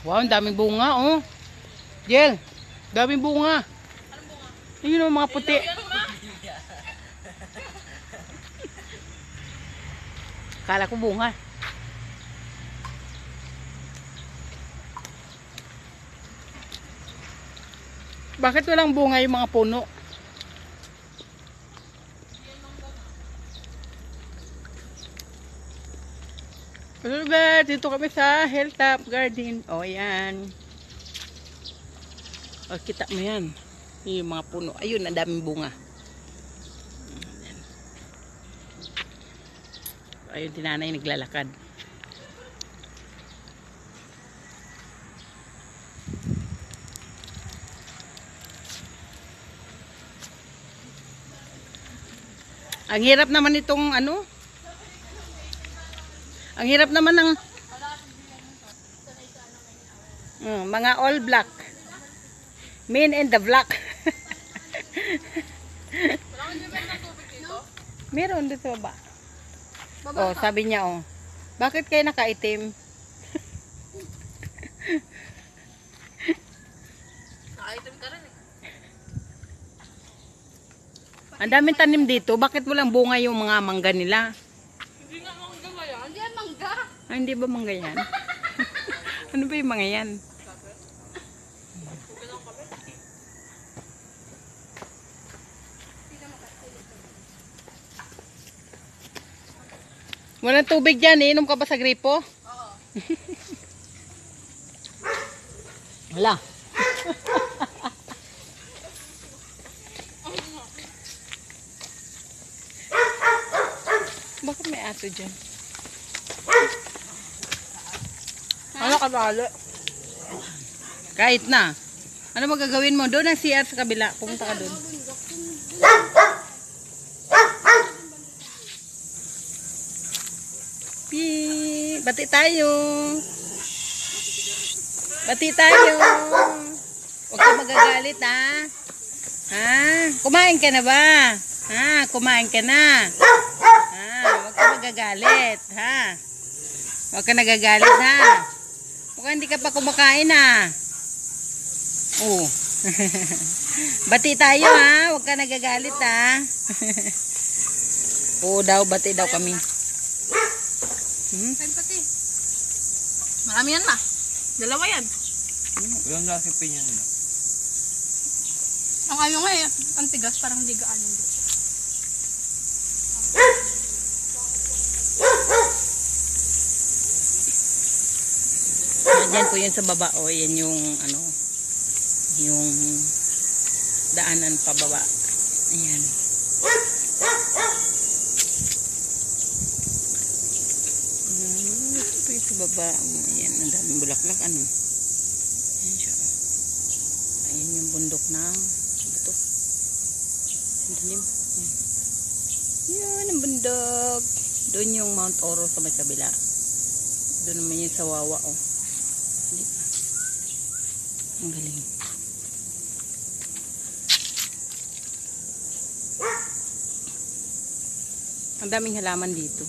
Wow, ang daming bunga, oh. Jel, daming bunga. Anong bunga? Ayun ang mga puti. Kala ko bunga. Bakit walang bunga yung mga puno? Alright, dito kami sa Hilltop Garden. O, yan. O, kita mo yan. Yung mga puno. Ayun, ang daming bunga. Ayun, tinanay naglalakad. Ang hirap naman itong ano. Ang hirap naman ng mga all black. Men in the black. Meron dito sa baba. Oh, sabi niya oh. Bakit kayo nakaitim? Nakaitim ka rin eh. Ang daming tanim dito. Bakit walang bunga yung mga mangga nila? Hindi nga mangga ba yan? Hindi yan mangga. Ay, hindi ba mangga yan? Ano ba yung mga yan? Walang tubig dyan eh. Inom ka ba sa gripo? Oo. Wala. Bakit may aso dyan? Ano ka bali? Kahit na. Ano magagawin mo? Doon ang CR sa kabila. Pumunta ka doon. Bati tayo. Bati tayo. Huwag ka magagalit ha. Ha? Kumain ka na ba? Ha? Kumain ka na. Ha? Huwag ka magagalit. Ha? Huwag ka nagagalit ha. Mukhang hindi ka pa kumakain ha. Oh. Bati tayo ha. Huwag ka nagagalit ha. Oo daw, bati daw kami. Kain pati. Marami yan ma. Dalawa yan. Ilang laki pinyan na? Ang ayaw nga eh. Ang tigas parang hindi gaan yung dito. Diyan po yun sa baba. O, yan yung ano, yung daanan pababa. Ayan. Ito po yung sa baba. Ayan, ang daming bulaklak. Ano? Ayan siya. Ayan yung bundok ng ito. Dilim. Ayan. Yan ang bundok. Doon yung Mount Oro sa may kabila. Doon naman yung sa Wawa. Oh. Ang galing. Ang daming halaman dito.